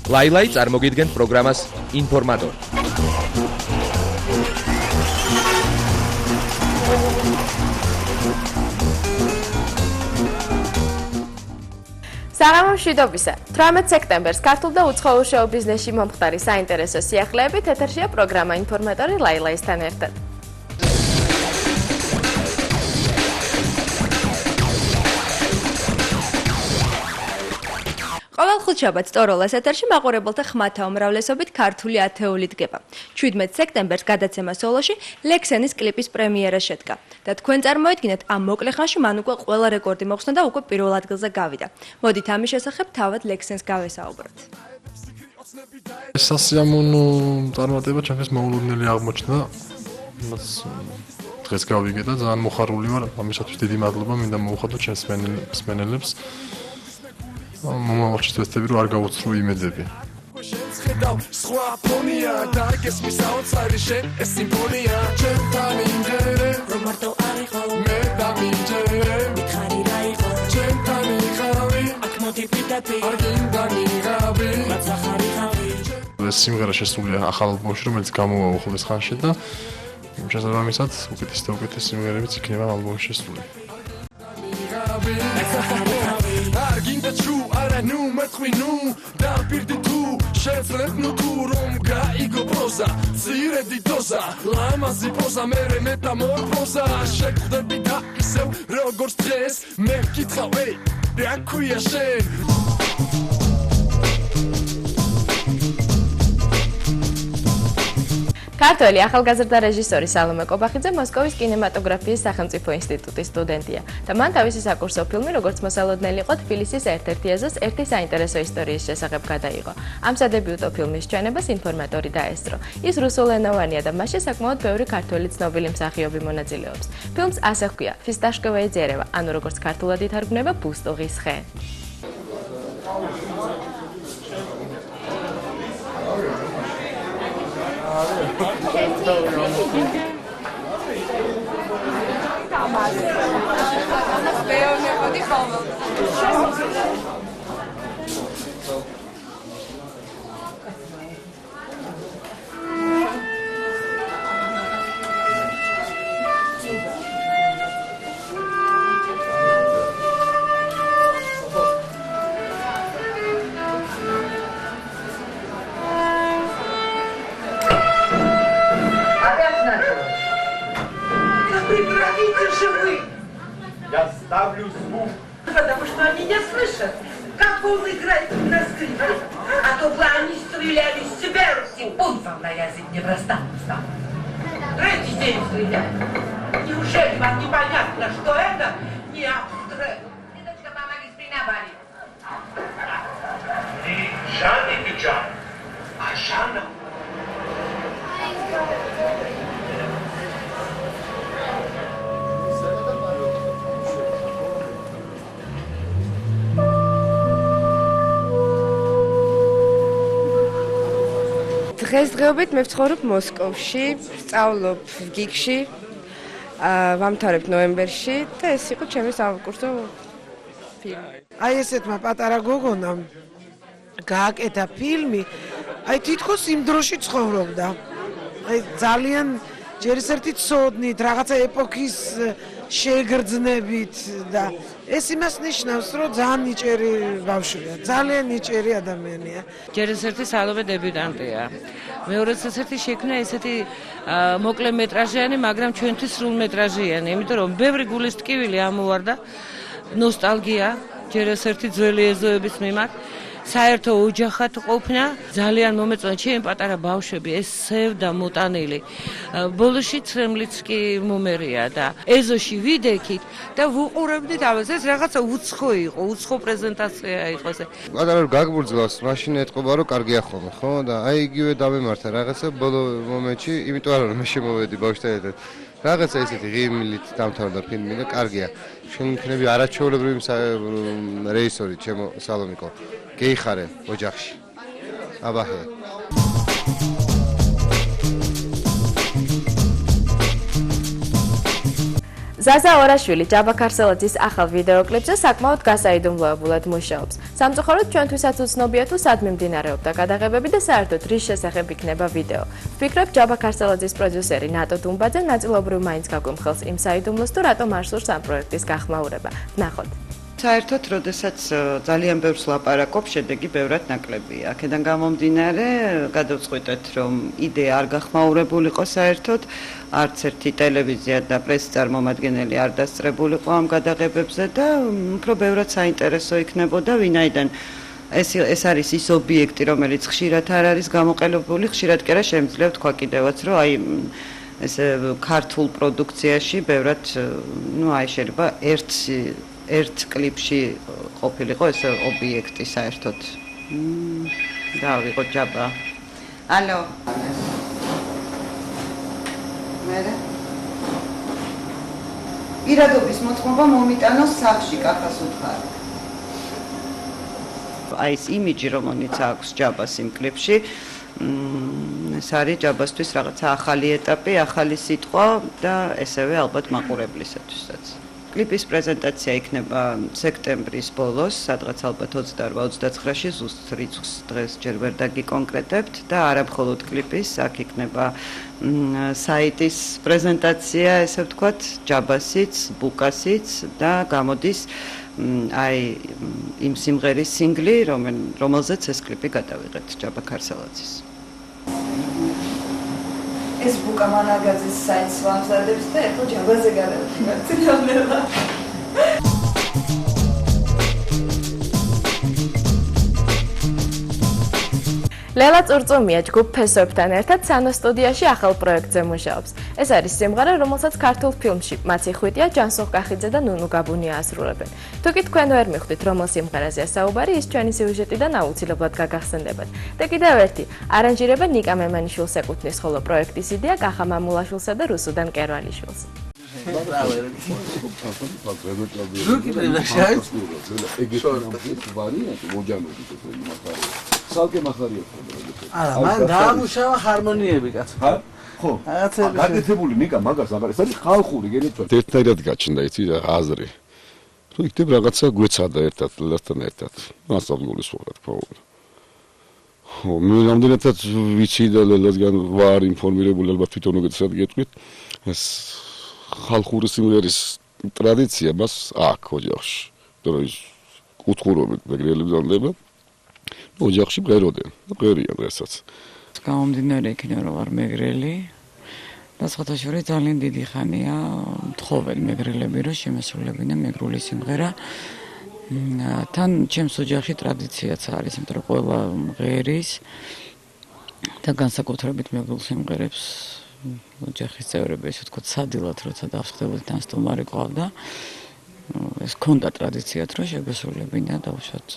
ლაილაი წარმოგიდგენთ პროგრამას ინფორმატორი. საღამო მშვიდობისა. 18 სექტემბერს ქართულ და უცხოურ შოუ-ბიზნესში მომხდარი საინტერესო სიახლეებით ეთერშია პროგრამა ინფორმატორი ლაილაისთან ერთად. ყოველ ხუთშაბათს ტოროლას ეთერში მაყურებელთა ხმათა უმრავლესობით ქართული ათეული დგება. 17 სექტემბერს გადაცემა სოლოში ლექსენის კლიპის პრემიერა შედგა და თქვენ წარმოედგინეთ ამ მოკლე ხანში მან უკვე ყველა რეკორდი მოხსნა და უკვე პირველ ადგილზე გავიდა. მოდით ამის შესახებ თავად ლექსენს გავესაუბროთ. სასიამოვნო წარმატება ჩემთვის მოულოდნელი აღმოჩნდა. მას დღეს გავიგე და ძალიან მოხარული ვარ. ამისათვის დიდი მადლობა მინდა მოუხადო ჩემს მსმენელებს. მომავალში ვეცდები რომ არ გავუცრო იმედები. ეს სიმღერა შესულია ახალ ალბომში, რომელიც გამოვა უახლოეს ხანში და შესაბამისად უკეთესი და უკეთესი სიმღერებიც იქნება ალბომში შესული. Arginda chu ara nu metri nu da pirdi tu shefret nu tu rom ga igo proza zire di doza lama zi poza mere metamorfoza shekde bida isev rogor stres me kitxave rakuya shen ქართველი ახალგაზრდა რეჟისორი სალომე კობახიძე მოსკოვის კინემატოგრაფიის სახელმწიფო ინსტიტუტის სტუდენტია და მან თავისი საკურსო ფილმი როგორც მოსალოდნელი იყო თბილისის ერთ-ერთი ეზოს ერთი საინტერესო ისტორიის შესახებ გადაიღო. ამ სადებიუტო ფილმის ჩვენებას ინფორმატორი დაესწრო. ის რუსულენოვანია და მასში საკმაოდ ბევრი ქართველი ცნობილი მსახიობი მონაწილეობს. ფილმს ასე ჰქვია ფისტაშკოვეი ძერევა, ანუ როგორც ქართულად ითარგმნება ბუსტუღის ხე. Я ставлю звук. Потому что они не слышат, как он играет на скрипке. А то бы они стреляли с себя, секунд вам на язык не простанутся. Третий день стреляют. Неужели вам непонятно, что это не абстракт? Лидочка, помоги с принабали. И Жанна и Джан. А Жанна? დღესდღეობით მე ვცხოვრობ მოსკოვში, ვსწავლობ გიგში, ვამთავრებ ნოემბერში და ეს იყო ჩემი საკურსო ფილმი. აი ესეთმა პატარა გოგონამ გააკეთა ფილმი, აი თითქოს იმ დროში ცხოვრობდა. აი ძალიან ჯერ ერთი ცოდნით, რაღაცა ეპოქის შეგრძნებით და ეს იმას ნიშნავს, რომ ძალიან ნიჭიერი ბავშვია, ძალიან ნიჭიერი ადამიანია. ჯერ ერთი სალომე დებიუტანტია. მეორეც ერთი შექმნა ესეთი მოკლე მეტრაჟიანი, მაგრამ ჩვენთვის სრულმეტრაჟიანი, იმიტომ რომ ბევრი გულის ტკივილი ამოვარდა, ნოსტალგია, ჯერ ერთი ძველი ეზოების მიმართ. საერთო ოჯახად ყოფნა ძალიან მომეწონა ჩემი პატარა ბავშვები ეს სევდა მოტანილი ბოლოში ცრემლიც კი მომერია და ეზოში ვიდექით და ვუყურებდით ამას ეს რაღაცა უცხო იყო უცხო პრეზენტაცია იყო ეს პატარა გაგბურძლავს მაშინ ეთყობა რომ კარგია ხოლმე ხო და აი იგივე დამემართა რაღაცა ბოლო მომენტში იმიტომ რომ მე შემოვედი ბავშვთან ერთად რაღაცა ესეთი ღიმილით დამთავრდა ფილმი და კარგია შენ იქნები არაჩვეულებრივი რეჟისორი ჩემო სალომიკო გეიხარე ოჯახში აბაჰე ზაზა ორაშვილი ჯაბა ქარსელაძის ახალ ვიდეოკლიპზე საკმაოდ გასაიდუმლოებულად მუშაობს. სამწუხაროდ ჩვენთვისაც უცნობია თუ სად მიმდინარეობდა გადაღებები და საერთოდ რის შესახებ იქნება ვიდეო. ვფიქრობ ჯაბა ქარსელაძის პროდიუსერი ნატო დუმბაძე ნაწილობრივ მაინც გაგვიმხელს იმ საიდუმლოს თუ რატომ არ სურს ამ პროექტის გახმაურება. ნახოთ. საერთოდ, როდესაც ძალიან ბევრს ლაპარაკობ, შედეგი ბევრად ნაკლებია. აქედან გამომდინარე, გადავწყვიტეთ, რომ იდეა არ გახმაურებულიყო საერთოდ, არც ერთი ტელევიზია და პრესის წარმომადგენელი არ დასწრებულიყო ამ გადაღებებზე და უფრო ბევრად საინტერესო იქნებოდა, ვინაიდან ეს არის ის ობიექტი, რომელიც ხშირად არ არის გამოყენებული, ხშირად კი არა შემიძლია ვთქვა კიდევაც, რომ აი ეს ქართულ პროდუქციაში ბევრად, შეიძლება ერთ კლიპში ყოფილიყო ეს ობიექტი საერთოდ. დავიღოთ ჯაბა. ალო. მერე. პირადობის მოთხოვნა მომიტანოს სახლში, კახას უთხარ. აი ეს იმიჯი, რომელიც აქვს ჯაბას იმ კლიპში, ეს არის ჯაბასთვის რაღაცა ახალი ეტაპი, ახალი სიტყვა და ესევე ალბათ მაყურებლისათვისაც. კლიპის პრეზენტაცია იქნება სექტემბრის ბოლოს, სადღაც ალბათ 28-29-ში, ზუსტ რიცხვს დღეს ჯერ ვერ დაგიკონკრეტებთ და არა მხოლოდ კლიპის, აქ იქნება საიტის პრეზენტაცია, ესე ვთქვათ, ჯაბასიც, ბუკასიც და გამოდის აი იმ სიმღერის სინგლი, რომელზეც ეს კლიპი გადავიღეთ ჯაბა ქარსელაძის. ეს ბუკა მანაგაძის საიტს ვამზადებს და ეხლა ჯაბაზე გადავიხილავ. ლელა წურწუმია ჯგუფ ფესოებთან ერთად სანო სტუდიაში ახალ პროექტზე მუშაობს. ეს არის სიმღერა, რომელსაც ქართულ ფილმში მაცი ხვიტია, ჯანსუღ კახიძე და ნუნუ გაბუნია ასრულებენ. თუკი თქვენ ვერ მიხვდით, რომელ სიმღერაზეა საუბარი, ის ჩვენი სიუჟეტიდან აუცილებლად გაგახსენდებათ. და კიდევ ერთი, არანჟირება ნიკა მემანიშვილს ეკუთვნის, ხოლო პროექტის იდეა კახა მამულაშვილსა და რუსუდან კერვალიშვილს. სალკე მახარია არა მან დაამუშავა ჰარმონიები კაცო ხო გაკეთებული ნიკა მაგას აღარ ეს არის ხალხური გენეთვა ერთნაირად გაჩნდა იცი აზრი რომ იქნებ რაღაცა გვეცადა ერთად ლასთან ერთად მასწავლებლის ვარ თქო ხო მე რამდენადაც ვიცი და ლელასგან ვარ ინფორმირებული ალბათ თვითონ უგეთესად გეტყვით ეს ხალხური სიმღერის ტრადიცია მას აქვს ოჯახში რომ ის კუთხურობით მეგრელი ბრძანდება ოჯახში მღეროდნენ და მღერიან დღესაც გამომდინარე იქნება რომ არ მეგრელი და სხვათაშორის ძალიან დიდი ხანია მთხოვენ მეგრელები რომ შემესრულებინა მეგრული სიმღერა თან ჩემს ოჯახში ტრადიციაც არის იმიტომ რომ ყველა მღერის და განსაკუთრებით მეგრულ სიმღერებს ოჯახის წევრები ესე ვთქვათ სადილად როცა დავსხდებოდნენ სტუმარი ყავდა ეს ქონდა ტრადიციად რომ შეგესრულებინა და უშოთ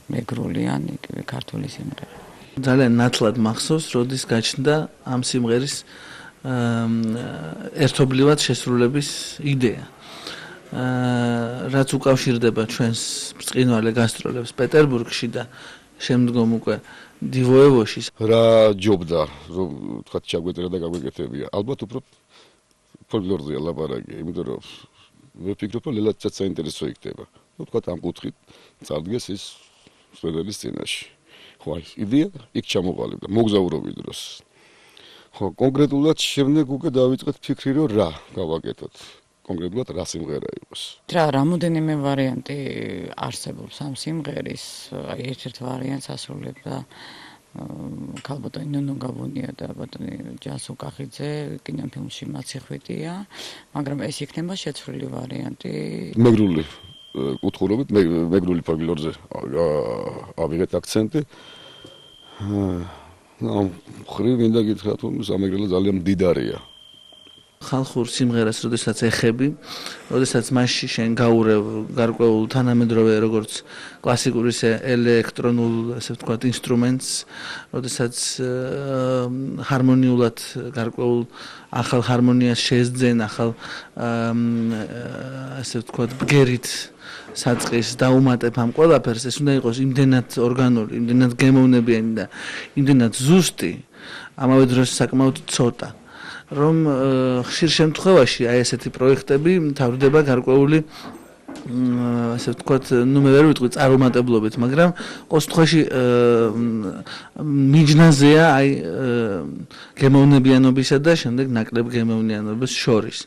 მეგრული ან იგივე ქართული სიმღერა. ძალიან ნათლად მახსოვს, როდის გაჩნდა ამ სიმღერის ერთობლივად შესრულების იდეა. რაც უკავშირდება ჩვენს ბრწყინვალე გასტროლებს პეტერბურგში და შემდგომ უკვე დივოევოში. რა ჯობდა, რომ თქვა ჩაგვეწერა და გაგვეკეთებია. ალბათ უფრო ფოლკლორზეა ლაპარაკი, იმიტომ რომ მე ვფიქრობ, რომ ლელაცაც საინტერესო იქნება. ნუ თქვა ამ კუთხით წარდგეს ის სვედელის წინაშე. ხო, იდეა იქ ჩამოყალიბდა მოგზაურობის დროს. ხო, კონკრეტულად შემდეგ უკვე დავიწყეთ ფიქრი, რომ რა გავაკეთოთ. კონკრეტულად რა სიმღერა იყოს. რამოდენიმე ვარიანტი არსებობს ამ სიმღერის. ერთ-ერთ ვარიანტს ასრულებდა ქალბატონი ნუნუ გაბუნია და ბატონი ჯანსუღ კახიძე კინოფილმში მაცი ხვიტია, მაგრამ ეს იქნება შეცვლილი ვარიანტი. მეგრული კუთხურობით მეგრული ფოლკლორზე ავიღეთ აქცენტი. ხრი მინდა გითხრათ, რომ სამეგრელო ძალიან მდიდარია. ხალხურ სიმღერას, როდესაც ეხები, როდესაც მასში შენ გაურევ გარკვეულ თანამედროვე როგორც კლასიკურ ისე ელექტრონულ, ასე ვთქვათ, ინსტრუმენტს, როდესაც ჰარმონიულად გარკვეულ ახალ ჰარმონიას შეძენ, ახალ ასე ვთქვათ, ბგერით საწყის დაუმატებ ამ ყველაფერს, ეს უნდა იყოს იმდენად ორგანული, იმდენად გემოვნებიანი და იმდენად ზუსტი, ამავე დროს საკმაოდ ცოტა. რომ ხშირ შემთხვევაში აი ესეთი პროექტები მთავრდება გარკვეული ასე ვთქვათ, მე ვერ ვიტყვი წარუმატებლობით, მაგრამ ყოველ შემთხვევაში მიჯნაზეა აი გემოვნებიანობისა და შემდეგ ნაკლებ გემოვნიანობის შორის.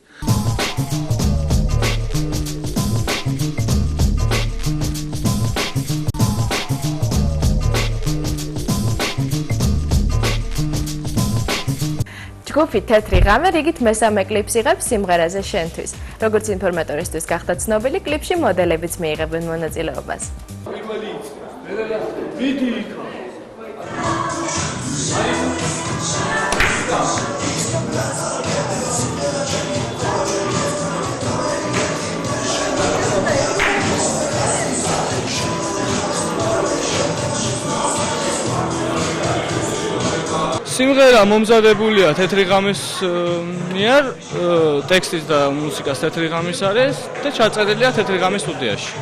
ჯგუფი თეთრი ღამე რიგით მესამე კლიპს იღებს სიმღერაზე შენთვის. როგორც ინფორმატორისთვის გახდა ცნობილი, კლიპში მოდელებიც მიიღებენ მონაწილეობას. სიმღერა მომზადებულია თეთრი ღამის მიერ, ტექსტიც და მუსიკაც თეთრი ღამის არის და ჩაწერილია თეთრი ღამის სტუდიაში.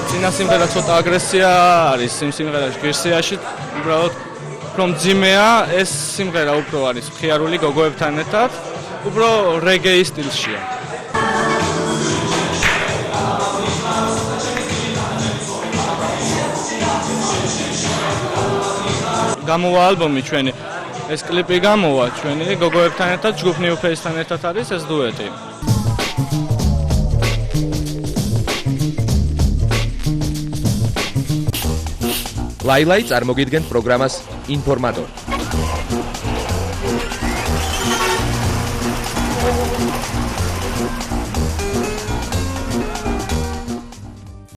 წინა სიმღერა ცოტა აგრესია არის იმ სიმღერაში, ვერსიაში უბრალოდ რომ ძიმეა, ეს სიმღერა უფრო არის მხიარული გოგოებთან ერთად, უფრო რეგეის სტილშია. გამოვა ალბომი ჩვენი, ეს კლიპი გამოვა ჩვენი გოგოებთან ერთად, ჯგუფ New Face-თან ერთად არის ეს დუეტი. ლაილაი წარმოგიდგენთ პროგრამას ინფორმატორი.